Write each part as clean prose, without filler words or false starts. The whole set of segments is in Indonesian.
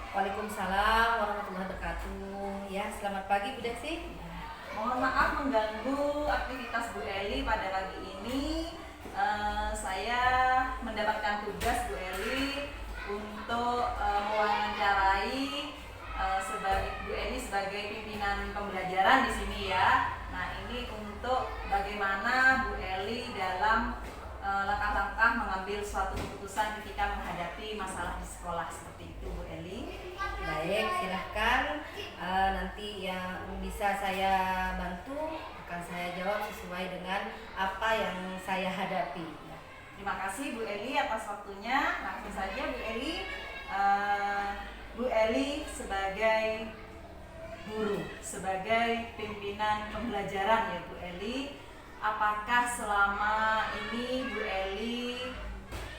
Waalaikumsalam warahmatullahi wabarakatuh. Ya, selamat pagi Bu Desi. Mohon maaf mengganggu aktivitas Bu Eli pada pagi ini. Saya mendapatkan tugas Bu Eli untuk mewawancarai sebagai Bu Eli sebagai pimpinan pembelajaran di sini ya. Nah, ini untuk bagaimana Bu Eli dalam langkah-langkah mengambil suatu keputusan ketika menghadapi masalah di sekolah, seperti itu Bu Eli. Baik, silahkan. Nanti yang bisa saya bantu akan saya jawab sesuai dengan apa yang saya hadapi. Terima kasih Bu Eli atas waktunya. Langsung saja Bu Eli. Bu Eli sebagai guru, sebagai pimpinan pembelajaran ya Bu Eli, apakah selama ini Bu Eli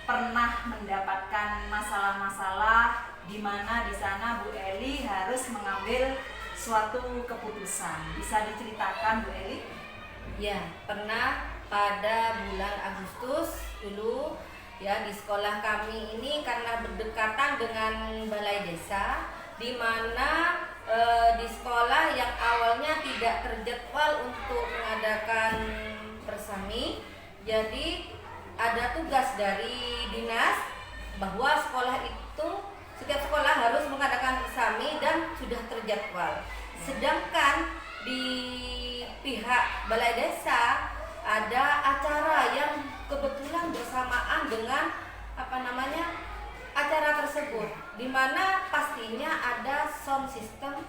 pernah mendapatkan masalah-masalah di mana di sana Bu Eli harus mengambil suatu keputusan? Bisa diceritakan Bu Eli? Ya, pernah pada bulan Agustus dulu ya, di sekolah kami ini karena berdekatan dengan balai desa, di mana di sekolah yang awalnya tidak terjadwal untuk mengadakan persami, jadi ada tugas dari dinas bahwa setiap sekolah harus mengadakan persami dan sudah terjadwal. Sedangkan di pihak balai desa ada acara yang kebetulan bersamaan dengan acara tersebut, di mana pastinya ada sound system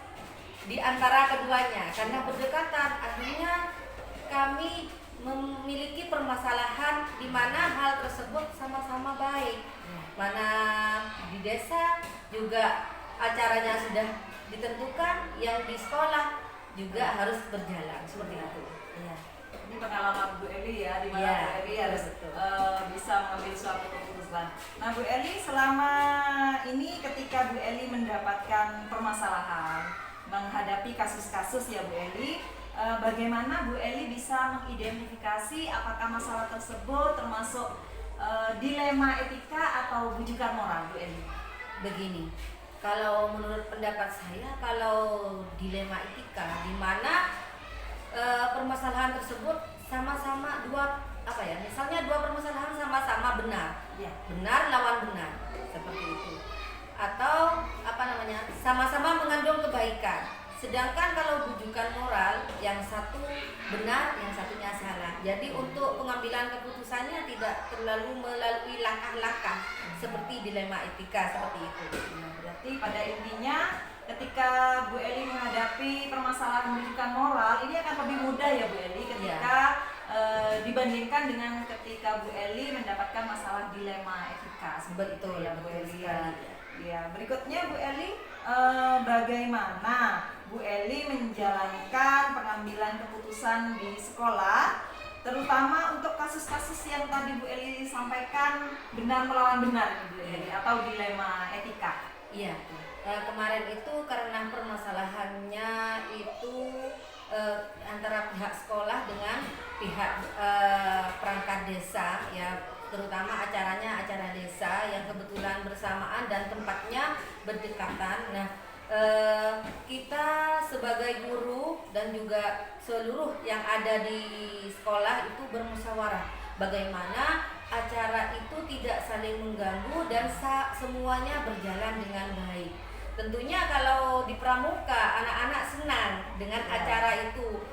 di antara keduanya. Karena berdekatan, akhirnya kami memiliki permasalahan di mana hal tersebut sama-sama baik. Mana di desa juga acaranya sudah ditentukan, yang di sekolah juga harus berjalan seperti itu. Ya. Ini pengalaman Bu Eli ya, di mana Ya, Bu Eli harus bisa mengambil suatu keputusan. Nah Bu Eli, selama ini ketika Bu Eli mendapatkan permasalahan, menghadapi kasus-kasus ya Bu Eli, bagaimana Bu Eli bisa mengidentifikasi apakah masalah tersebut termasuk dilema etika atau bujukan moral Bu Eli? Begini, kalau menurut pendapat saya, kalau dilema etika di mana permasalahan tersebut sama-sama misalnya dua permasalahan sama-sama benar, Ya. benar lawan benar, seperti itu, atau sama-sama mengandung kebaikan. Sedangkan kalau bujukan moral, yang satu benar, yang satunya salah. Jadi untuk pengambilan keputusannya tidak terlalu melalui langkah-langkah seperti dilema etika seperti itu. Berarti pada intinya ketika Bu Eli menghadapi permasalahan bujukan moral ini akan lebih mudah ya Bu Eli ketika dibandingkan dengan ketika Bu Eli mendapatkan masalah dilema etika. Betul ya Bu Eli ya. sekali. Ya, berikutnya Bu Eli, bagaimana Bu Eli menjalankan pengambilan keputusan di sekolah, terutama untuk kasus-kasus yang tadi Bu Eli sampaikan benar melawan benar Bu Eli atau dilema etika. Iya, kemarin itu karena permasalahannya itu antara pihak sekolah dengan pihak perangkat desa ya, terutama acaranya acara desa yang kebetulan bersamaan dan tempatnya berdekatan. Nah, kita sebagai guru dan juga seluruh yang ada di sekolah itu bermusyawarah bagaimana acara itu tidak saling mengganggu dan semuanya berjalan dengan baik. Tentunya kalau di pramuka anak-anak senang dengan acara itu,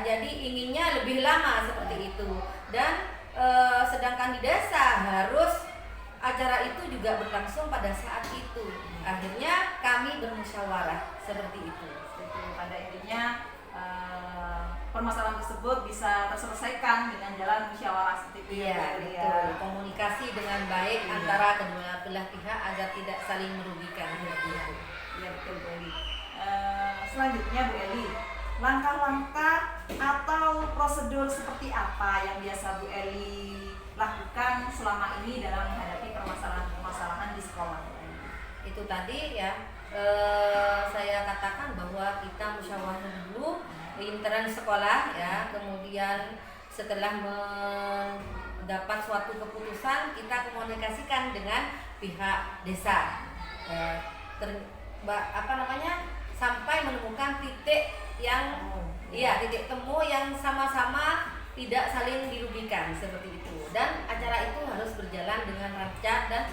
jadi inginnya lebih lama seperti itu. Dan sedangkan di desa harus acara itu juga berlangsung pada saat itu. Akhirnya kami bermusyawarah seperti itu. Pada intinya permasalahan tersebut bisa terselesaikan dengan jalan musyawarah seperti itu. Iya, betul. Komunikasi dengan baik antara kedua belah pihak agar tidak saling merugikan. Iya betul Bu Eli. Selanjutnya Bu Eli, langkah-langkah atau prosedur seperti apa yang biasa Bu Eli lakukan selama ini dalam menghadapi permasalahan-permasalahan di sekolah? Itu tadi ya, saya katakan bahwa kita musyawarah dulu intern sekolah ya, kemudian setelah mendapat suatu keputusan kita komunikasikan dengan pihak desa. Sampai menemukan titik yang titik temu yang sama-sama tidak saling dirugikan seperti itu. Dan acara itu harus berjalan dengan lancar dan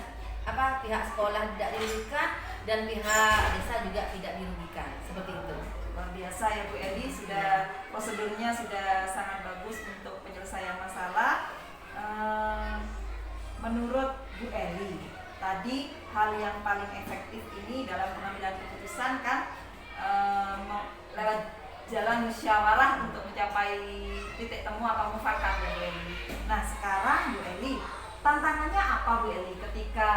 pihak sekolah tidak dirugikan dan pihak desa juga tidak dirugikan seperti itu. Luar biasa ya Bu Eli, sudah prosedurnya sudah sangat bagus untuk penyelesaian masalah. Menurut Bu Eli, tadi hal yang paling efektif ini dalam pengambilan keputusan kan lewat jalan musyawarah untuk mencapai titik temu atau mufakat ya Bu Eli. Nah sekarang Bu Eli, tantangannya apa Bu Eli ketika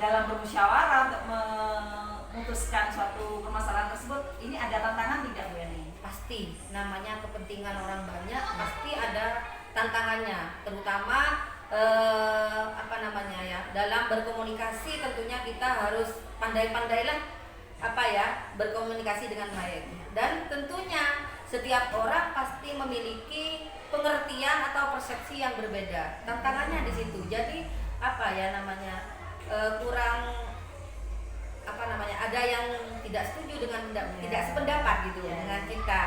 dalam bermusyawarah untuk memutuskan suatu permasalahan tersebut? Ini ada tantangan tidak Bu Eli? Pasti, namanya kepentingan orang banyak pasti ada tantangannya, terutama dalam berkomunikasi tentunya kita harus pandai-pandailah berkomunikasi dengan baik. Dan tentunya setiap orang pasti memiliki pengertian atau persepsi yang berbeda. Tantangannya di situ. Jadi kurang ada yang tidak setuju dengan tidak sependapat gitu dengan kita.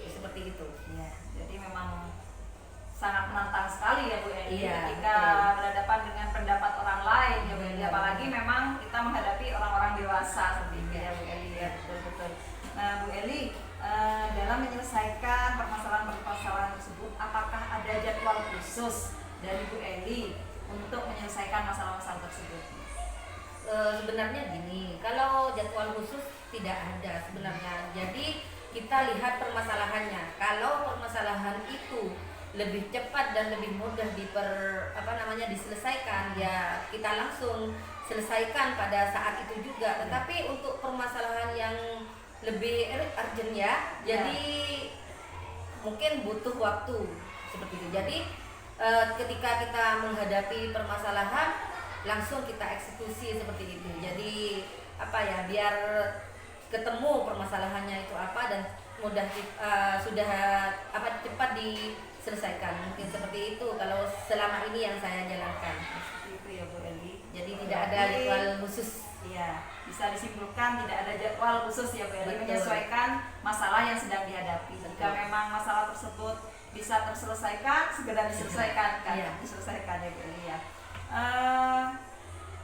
Seperti itu. Ya, jadi memang sangat menantang sekali ya Bu Eli ketika berhadapan dengan pendapat orang lain ya Bu Eli. Apalagi memang kita menghadapi orang-orang dewasa seperti itu ya Bu Eli ya. Betul. Nah Bu Eli, dalam menyelesaikan permasalahan tersebut, apakah ada jadwal khusus dari Bu Eli untuk menyelesaikan masalah-masalah tersebut? Sebenarnya gini, kalau jadwal khusus tidak ada sebenarnya. Jadi kita lihat permasalahannya. Kalau permasalahan itu lebih cepat dan lebih mudah diselesaikan, ya kita langsung selesaikan pada saat itu juga. Tetapi untuk permasalahan yang lebih urgent jadi mungkin butuh waktu seperti itu. Jadi ketika kita menghadapi permasalahan langsung kita eksekusi seperti itu. Jadi biar ketemu permasalahannya itu apa dan mudah cepat diselesaikan. Mungkin seperti itu kalau selama ini yang saya jalankan. Seperti itu ya Bu Eli. Jadi tidak ada jadwal khusus. Iya, bisa disimpulkan tidak ada jadwal khusus ya Bu Eli, menyesuaikan masalah yang sedang dihadapi. Jika memang masalah tersebut bisa terselesaikan, segera diselesaikan kan? Diselesaikan ya Bu Eli ya.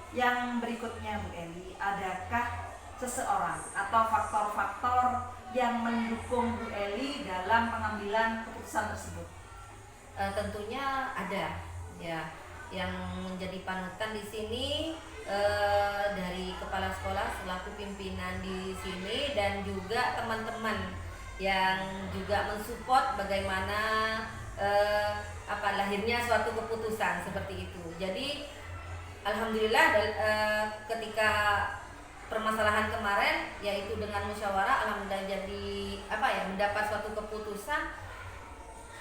Yang berikutnya Bu Eli, adakah seseorang atau faktor-faktor yang mendukung Bu Eli dalam pengambilan keputusan tersebut? Tentunya ada ya, yang menjadi panutan di sini dari kepala sekolah selaku pimpinan di sini dan juga teman-teman yang juga mensupport bagaimana lahirnya suatu keputusan seperti itu. Jadi alhamdulillah ketika permasalahan kemarin yaitu dengan musyawarah, alhamdulillah jadi mendapat suatu keputusan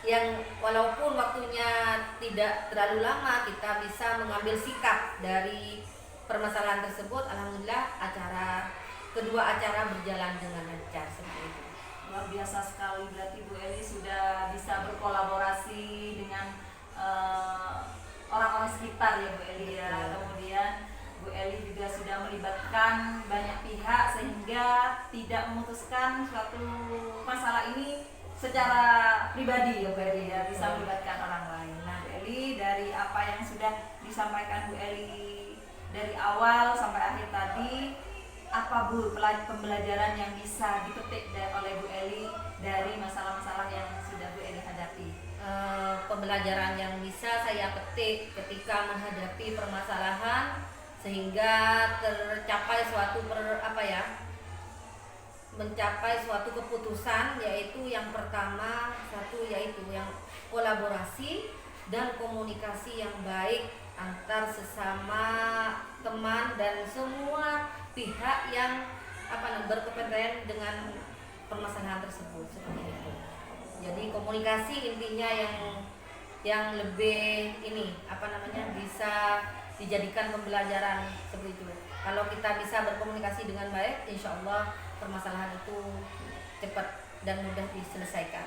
yang walaupun waktunya tidak terlalu lama kita bisa mengambil sikap dari permasalahan tersebut. Alhamdulillah kedua acara berjalan dengan lancar seperti itu. Luar biasa sekali, berarti Bu Eli sudah bisa berkolaborasi dengan orang-orang sekitar ya Bu Eli ya. Kemudian Bu Eli juga sudah melibatkan banyak pihak sehingga tidak memutuskan suatu masalah ini secara pribadi ya Bu Eli ya, bisa melibatkan orang lain. Nah Bu Eli, dari apa yang sudah disampaikan Bu Eli dari awal sampai akhir tadi, apa Bu pembelajaran yang bisa dipetik oleh Bu Eli dari masalah-masalah yang sudah Bu Eli hadapi? Pembelajaran yang bisa saya petik ketika menghadapi permasalahan sehingga tercapai mencapai suatu keputusan, yaitu yang pertama yaitu yang kolaborasi dan komunikasi yang baik antar sesama teman dan semua pihak yang berkepentingan dengan permasalahan tersebut seperti itu. Jadi komunikasi intinya yang lebih bisa dijadikan pembelajaran seperti itu. Kalau kita bisa berkomunikasi dengan baik, insya Allah permasalahan itu cepat dan mudah diselesaikan.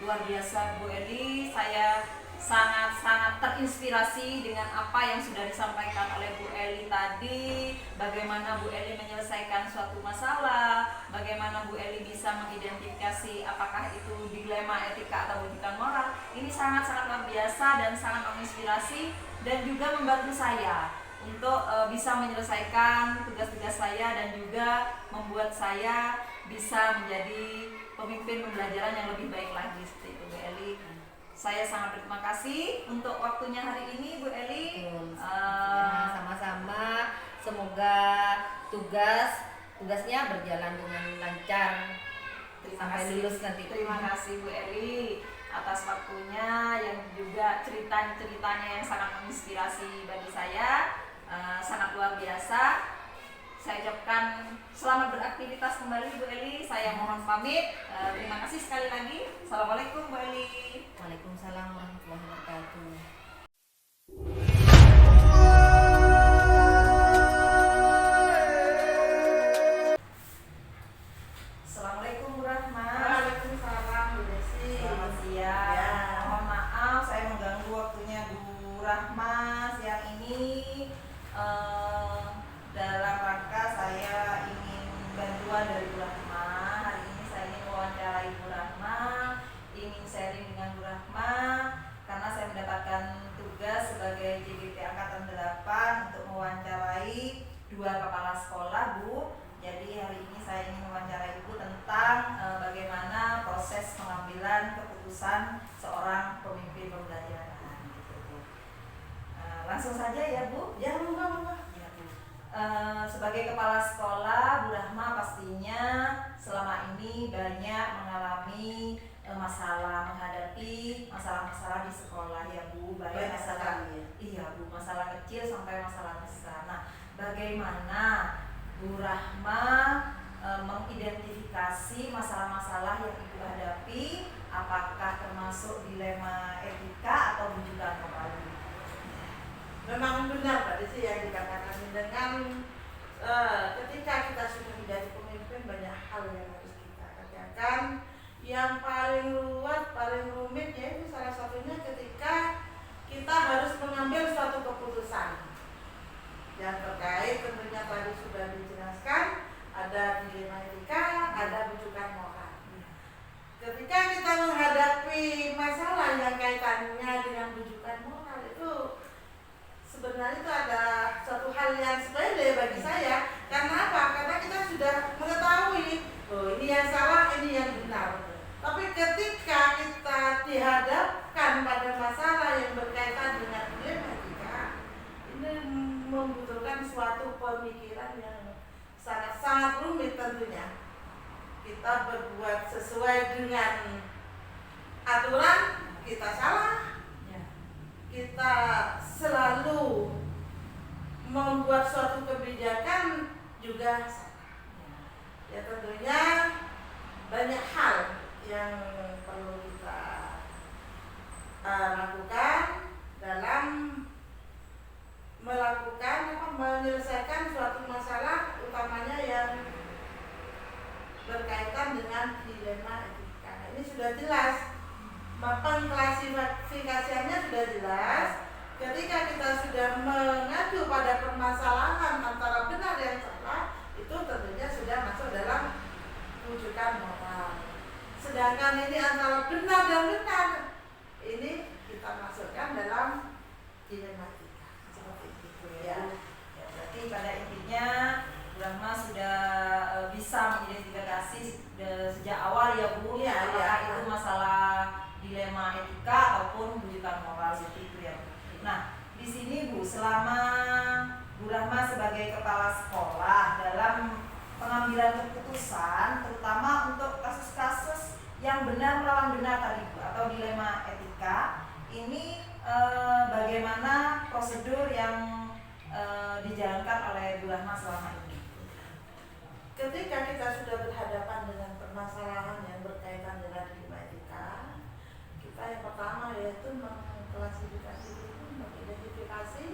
Luar biasa Bu Eli, saya sangat-sangat terinspirasi dengan apa yang sudah disampaikan oleh Bu Eli tadi, bagaimana Bu Eli menyelesaikan suatu masalah, bagaimana Bu Eli bisa mengidentifikasi apakah itu dilema etika atau rujukan moral. Ini sangat-sangat luar biasa dan sangat menginspirasi dan juga membantu saya untuk bisa menyelesaikan tugas-tugas saya dan juga membuat saya bisa menjadi pemimpin pembelajaran yang lebih baik lagi seperti itu Bu Eli. Saya sangat berterima kasih untuk waktunya hari ini Bu Eli. Sama-sama. Semoga tugasnya berjalan dengan lancar sampai lulus nanti. Terima kasih Bu Eli atas waktunya yang juga ceritanya yang sangat menginspirasi bagi saya, sangat luar biasa. Saya ucapkan selamat beraktivitas kembali Bu Eli. Saya mohon pamit. Terima kasih sekali lagi. Assalamualaikum Bu Eli. Waalaikumsalam warahmatullahi wabarakatuh. Assalamualaikum Bu Rahma. Waalaikumsalam Bu Desi. Selamat siang. Ya. Mohon maaf saya mengganggu waktunya Bu Rahma siang ini. Dalam rangka saya ingin bantuan dari Bu Rahma. Hari ini saya ingin wawancarai Bu Rahma, ingin sharing dengan Bu Rahma karena saya mendapatkan tugas sebagai JGP Angkatan 8 untuk mewawancarai 2 kepala sekolah Bu. Jadi hari ini saya ingin mewawancarai Ibu tentang bagaimana proses pengambilan keputusan seorang pemimpin pembelajaran. Gitu, Bu. Langsung saja ya Bu. Ya, monggo. Ya, Bu. Sebagai kepala sekolah, Bu Rahma pastinya selama ini banyak mengalami menghadapi masalah-masalah di sekolah ya Bu. Baik masalah, iya Bu, masalah kecil sampai masalah besar. Nah, bagaimana Bu Rahma mengidentifikasi masalah-masalah yang Ibu hadapi, apakah termasuk dilema etika atau rujukan moral? Memang benar Pak Desi yang dikatakan dengan ketika kita sudah menjadi pemimpin banyak hal yang harus kita kerjakan. Yang paling ruwet, paling rumit yaitu salah satunya ketika kita harus mengambil suatu keputusan yang terkait tentunya tadi sudah dijelaskan ada dilema etika, ada rujukan moral. Ketika kita menghadapi masalah yang kaitannya dengan rujukan moral itu sebenarnya itu ada suatu hal yang sepele bagi saya. Karena apa? Karena kita sudah mengetahui oh ini yang salah, ini yang benar. Tapi ketika kita dihadapkan pada masalah yang berkaitan dengan dilema etika, ini membutuhkan suatu pemikiran yang sangat-sangat rumit tentunya. Kita berbuat sesuai dengan aturan, kita salah. Kita selalu membuat suatu kebijakan juga salah. Ya tentunya banyak hal yang perlu kita lakukan dalam menyelesaikan suatu masalah, utamanya yang berkaitan dengan dilema etika. Ini sudah jelas, pengklasifikasiannya sudah jelas. Ketika kita sudah mengacu pada permasalahan antara benar dan salah, itu tentunya sudah masuk dalam rujukan moral. Sedangkan ini antara benar dan benar, ini kita masukkan dalam dilema etika. Seperti itu ya. Ya, berarti pada intinya Bu Rahma sudah bisa mengidentifikasi sejak awal ya Bu, Ya, apakah ya. itu masalah dilema etika ataupun rujukan moral seperti itu ya Bu. Nah, di sini Bu, selama Bu Rahma sebagai kepala sekolah dalam pengambilan keputusan, terutama untuk kasus-kasus yang benar melawan benar tadi Bu, atau dilema etika, ini bagaimana prosedur yang dijalankan oleh Bu Rahma selama ini? Ketika kita sudah berhadapan dengan permasalahan yang berkaitan dengan dilema etika, kita yang pertama yaitu mengklasifikasi dulu, mengidentifikasi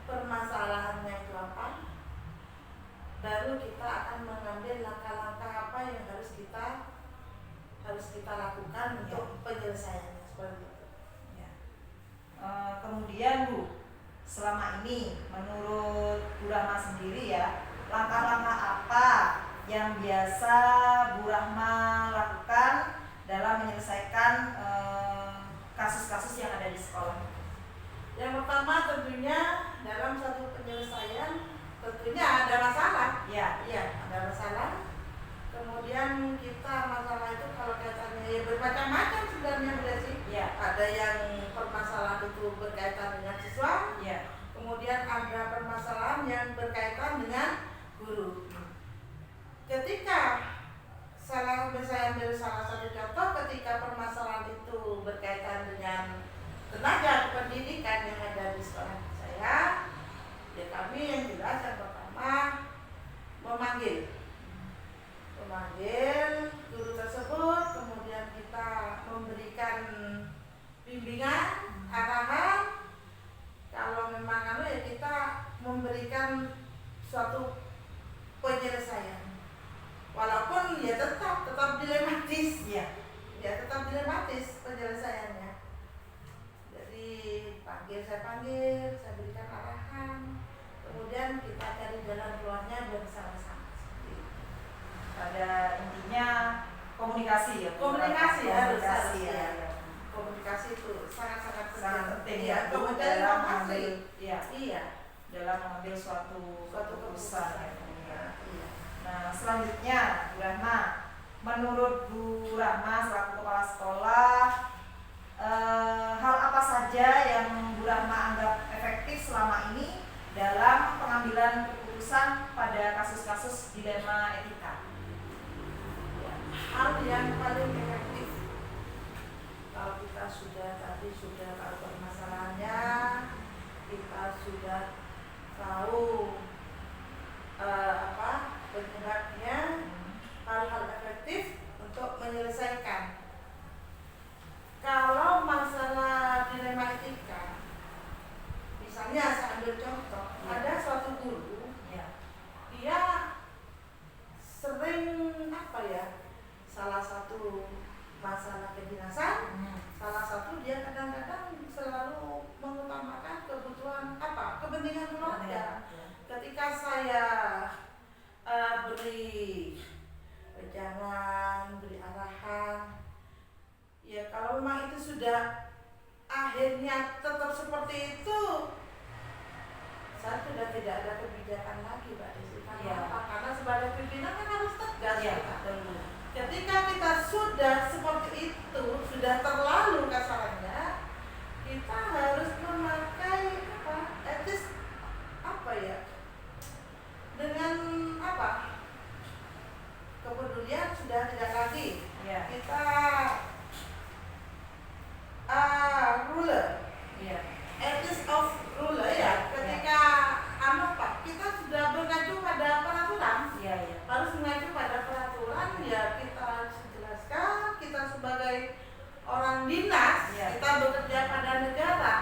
permasalahannya itu apa. Baru kita akan mengambil langkah-langkah apa yang harus kita lakukan untuk penyelesaiannya seperti itu. Ya. Kemudian Bu, selama ini menurut Bu Rahma sendiri ya, langkah-langkah apa yang biasa Bu Rahma lakukan dalam menyelesaikan kasus-kasus yang ada di sekolah? Yang pertama tentunya dalam satu penyelesaian tentunya ada masalah. Ya. Iya, ada masalah. Kemudian kita masalah itu kalau kaitannya ya bermacam-macam sebenarnya udah sih. Ya. Ada yang permasalahan itu berkaitan dengan siswa. Ya. Kemudian ada permasalahan yang berkaitan dengan guru. Ketika saya ambil salah satu contoh, ketika permasalahan itu berkaitan dengan tenaga pendidikan yang ada di sekolah saya, ya kami yang jelas yang pertama memanggil guru tersebut, kemudian kita memberikan bimbingan, arahan. Kalau memang ya kita memberikan suatu penyelesaian, walaupun ya tetap dilematis, ya tetap dilematis penyelesaiannya. Jadi saya panggil, saya berikan arahan, kemudian kita cari jalan keluarnya bersama-sama. Pada intinya komunikasi ya. Komunikasi harus ya. Komunikasi itu sangat penting ya. ya. Kemudian Dalam informasi. mengambil dalam mengambil suatu keputusan ya. Iya. Nah, selanjutnya Bu Rahma, menurut Bu Rahma selaku kepala sekolah, hal apa saja yang Bu Rahma anggap efektif selama ini dalam pengambilan keputusan pada kasus-kasus dilema etika? Hal yang paling efektif, kalau kita sudah tahu permasalahannya, kita sudah tahu penyebabnya, hal-hal efektif untuk menyelesaikan. Kalau masalah dilema etika, misalnya saya ambil contoh, ada suatu guru, dia sering salah satu masalah kedinasan, salah satu dia kadang-kadang selalu mengutamakan kepentingan keluarga. Ketika saya beri wejangan, beri arahan, ya kalau memang itu sudah akhirnya tetap seperti itu, saya sudah tidak ada kebijakan lagi, Mbak Desi. Karena sebagai pimpinan kan harus tegas. Ketika kita sudah seperti itu, sudah terlalu kasarannya, kita harus memakai etis dengan kepedulian sudah tidak lagi. Kita ruler, etis of ruler ketika kita sudah mengacu pada peraturan, harus mengacu pada peraturan, kita harus jelaskan kita sebagai orang dinas, kita bekerja pada negara.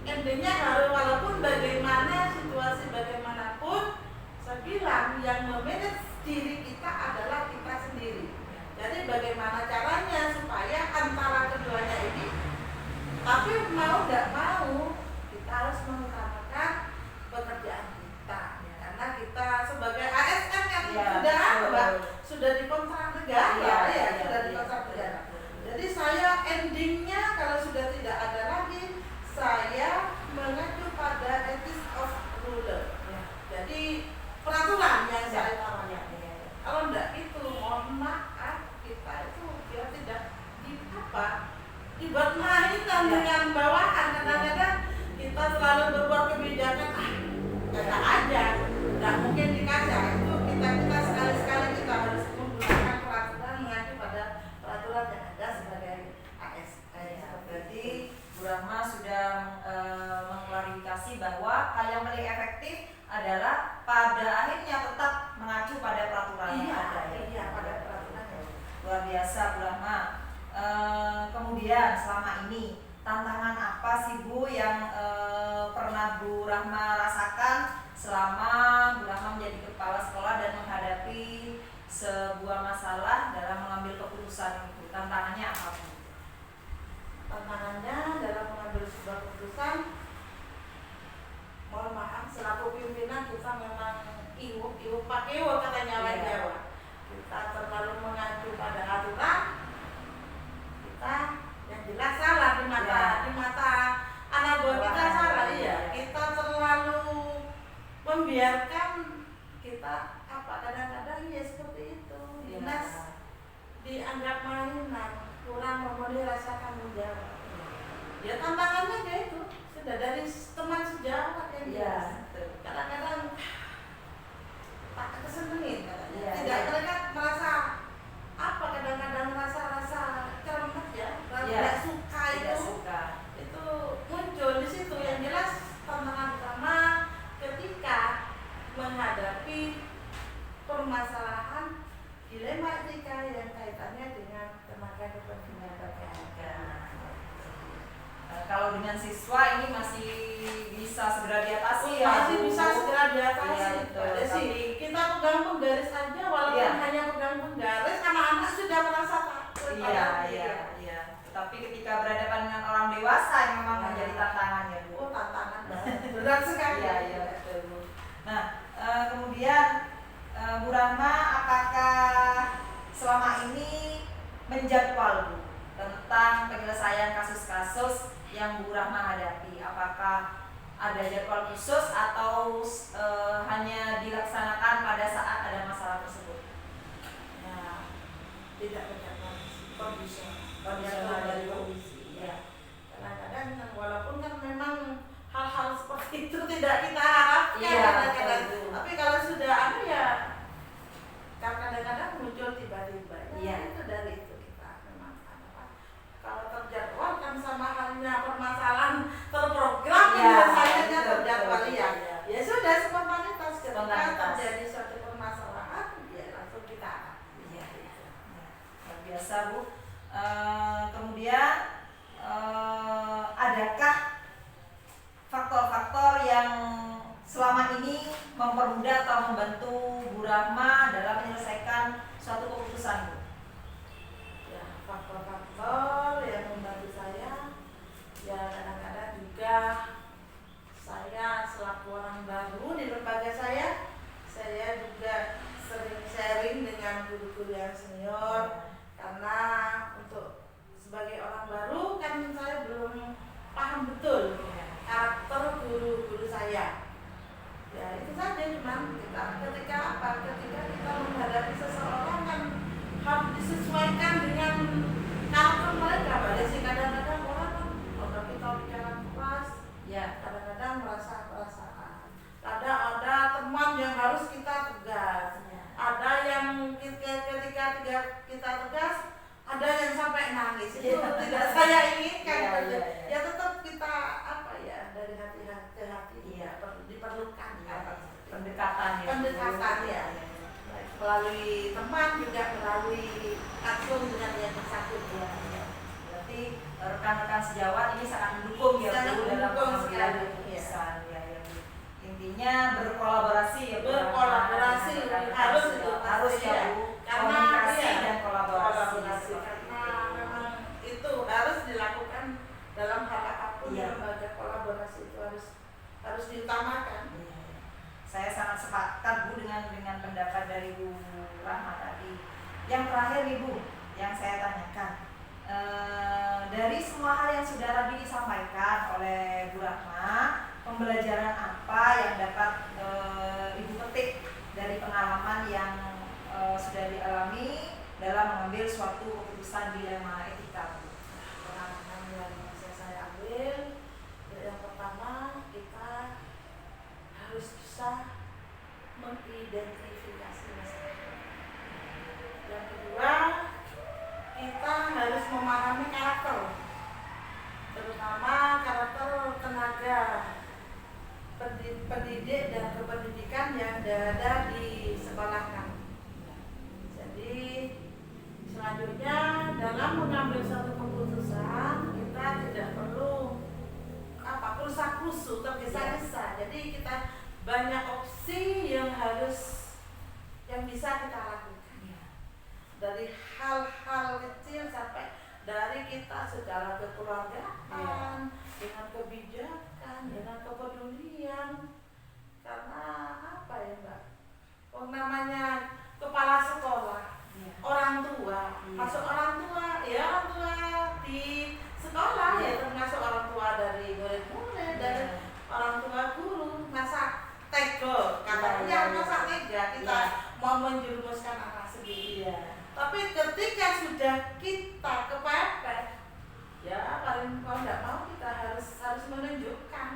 Intinya harus walaupun bagaimana situasi bagaimanapun, saya bilang yang memanage diri kita adalah kita sendiri. Jadi bagaimana caranya supaya antara keduanya ini, tapi mau tidak mau kita harus mengutamakan pekerjaan kita, karena kita sebagai ASN yang sudah dikontrak negara, sudah dikontrak negara. Jadi saya endingnya kalau sudah tidak ada lagi, saya mengacu pada ethics of ruler. Jadi peraturan yang saya tawarkan. Kalau enggak itu, mohon maaf, kita itu tidak dibuat mainan dengan bawahan. Kadang-kadang kita selalu berbuat kebijakan, kata aja, nggak mungkin dikasih. Itu kita sekali-sekali kita harus menggunakan peraturan, mengacu pada peraturan yang ada sebagai ASN. Berarti Bu Rahma sudah mengklarifikasi bahwa hal yang paling efektif adalah pada akhirnya tetap mengacu pada peraturan yang ada. Pada peraturan. Luar biasa Bu Rahma. Kemudian selama ini tantangan apa sih Bu yang pernah Bu Rahma rasakan selama Bu Rahma menjadi kepala sekolah dan menghadapi sebuah masalah dalam mengambil keputusan? Tantangannya apa Bu? Tantangannya dalam mengambil sebuah keputusan iwuk pakai iwuk katanya orang Iya. Jawa. Kita terlalu mengacu pada aturan, kita yang jelas salah di mata anak buah kita salah. Iya, kita terlalu membiarkan kita kadang-kadang ya seperti itu. Dinas dianggap mainan, kurang memenuhi rasa tanggung jawab. Ya tantangannya kayak itu sudah dari teman sejawat yang jelas. Kadang-kadang tak kesenengin katanya. Tidak mereka merasa apa kadang-kadang rasa cermet ya, tidak suka itu muncul di situ. Yang jelas tantangan utama ketika menghadapi permasalahan dilema etika yang kaitannya dengan tenaga kepentingan Kalau dengan siswa ini masih bisa segera diatasi masih Bu. bisa segera diatasi. Iya, betul. Tapi kita pegang penggaris aja, walaupun hanya pegang penggaris, anak-anak sudah merasa takut. Iya. Tapi ketika berhadapan dengan orang dewasa yang memang menjadi tantangan ya Bu. Oh, tantangan banget. Berat sekali. Iya, betul Bu. Nah, kemudian Bu Rahma, apakah selama ini menjadwal Bu tentang penyelesaian kasus-kasus yang Bu Rahma hadapi? Apakah ada jadwal khusus atau hanya dilaksanakan pada saat ada masalah tersebut? Ya, tidak menjadwal kondisi dari kondisi. Ya. Kadang-kadang walaupun kan memang hal-hal seperti itu tidak kita harapkan. Kadang-kadang. Tapi kalau sudah ada ya kadang-kadang muncul tiba-tiba. Ya, itu dari itu kita memang apa? Kalau terjadwal kan sama halnya permasalahan terprogram penyelesaiannya terjadwal ya sudah spontanitas ketika terjadi suatu permasalahan ya langsung kita biasa Bu. Kemudian adakah faktor-faktor yang selama ini mempermudah atau membantu Bu Rahma dalam menyelesaikan suatu keputusan Bu? Ya, faktor-faktor yang membantu saya ya kadang-kadang juga saya selaku orang baru di lembaga saya juga sering sharing dengan guru-guru yang senior, karena untuk sebagai orang baru kan saya belum paham betul karakter guru-guru saya. Ya itu saja, cuman ketika kita menghadapi seseorang kan harus disesuaikan dengan karakter mereka. Sih kadang-kadang orang kan kalau kita bicara keras kadang-kadang merasa perasaan. Ada teman yang harus kita tegas. Ada yang ketika kita tegas, ada yang sampai nangis. Itu tidak saya inginkan. Ya tetap kita dari hati ke hati diperlukan pendekatan ya. Melalui teman juga melalui langsung dengan yang bersangkutan. Berarti rekan-rekan sejawat ini sangat mendukung ya Bu dalam pengambilan keputusan intinya berkolaborasi ya Bu. Harus ya Bu, komunikasi dan kolaborasi karena memang itu harus dilakukan dalam hal apapun. Lembaga kolaborasi itu harus diutamakan. Saya sangat sepakat Bu dengan pendapat dari Bu Rahma tadi. Yang terakhir nih Bu, yang saya tanyakan, dari semua hal yang sudah tadi disampaikan oleh Bu Rahma, pembelajaran apa yang dapat Ibu petik dari pengalaman yang sudah dialami dalam mengambil suatu keputusan dilema etika Bu? Pengalaman yang bisa saya ambil, yang pertama kita harus bisa mengidentifikasi masalah. Yang kedua, kita harus memahami karakter, terutama karakter tenaga pendidik dan kependidikan yang ada di sekolah kami. Jadi selanjutnya dalam mengambil suatu keputusan kita tidak perlu krusa-krusu, tergesa-gesa. Jadi kita banyak opsi yang bisa kita lakukan. Dari hal-hal kecil sampai dari kita secara kekeluargaan, dengan kebijakan, dengan kepedulian. Karena apa ya Mbak? namanya kepala sekolah, Iya. orang tua, Iya. masuk orang tua, ya orang tua di sekolah Iya. ya termasuk orang tua dari murid-murid, dari Iya. orang tua guru. Masa tega, katanya Iya, iya, masa tega kita Iya. mau menjerumuskan anak sendiri. Iya. Tapi ketika sudah kita kepepet, ya paling mau nggak mau kita harus menunjukkan,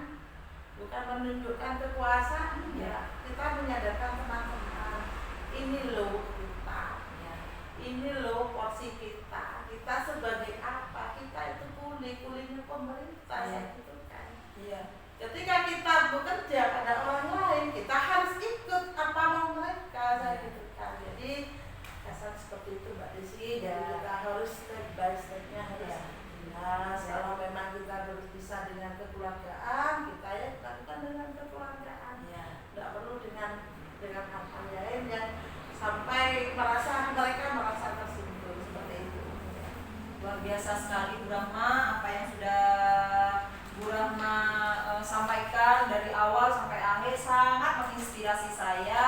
bukan menunjukkan kekuasaan, ya kita menyadarkan teman-teman, ini loh kita, Iya. ini loh porsi kita sebagai apa, kita itu kulinya pemerintah, Iya. ya gitu kan. Iya. Ketika kita bekerja pada orang lain, kita harus ikut apa mau mereka, saya gitu kan. Jadi kesan seperti itu Mbak Desi. Ya. Jadi kita harus step by stepnya harus Ya. jelas. Ya. Kalau memang kita harus bisa dengan kekeluargaan, kita ya lakukan dengan kekeluargaan. Iya. Nggak perlu dengan hal-hal lain yang sampai mereka merasa tersinggung seperti itu. Luar biasa sekali Bu Rahma, apa yang sudah Bu Rahma sampaikan dari awal sampai akhir sangat menginspirasi saya.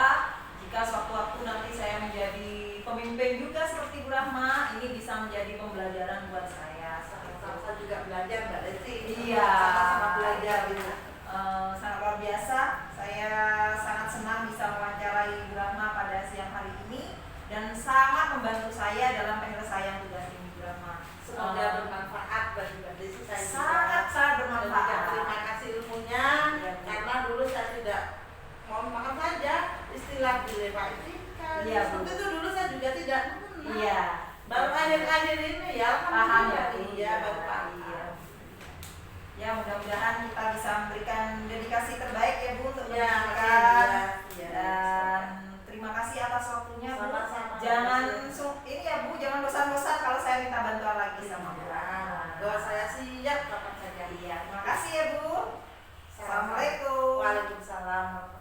Jika suatu waktu nanti saya menjadi pemimpin juga seperti Bu Rahma, ini bisa menjadi pembelajaran buat saya. Sama-sama juga belajar Mbak Desi. Iya. Sama-sama belajar gitu. Sangat luar biasa. Saya sangat senang bisa mewawancarai Bu Rahma pada siang hari ini dan sangat membantu saya dalam penyelesaian tugas ini Bu Rahma. Semoga bermanfaat bagi Mbak Desi. Saya sangat bermanfaat. juga terima kasih ilmunya, Iya, Bu. karena dulu saya tidak, mohon maaf saja, istilah dilematika. Iya, Bu. Seperti itu dulu saya juga tidak mengenal. Iya. Baru akhir-akhir ini ya, Paham ya, Bu? Iya, baru paham. Iya. Ya, mudah-mudahan kita bisa memberikan dedikasi terbaik ya Bu untuk Iya, pendidikan. iya. Dan terima kasih atas waktunya Bu. Sama-sama. Jangan ini ya Bu, jangan bosan-bosan kalau saya minta bantuan lagi sama Bu. Doa saya siap kapan saja. Iya, terima kasih ya Bu. Assalamualaikum. Waalaikumsalam.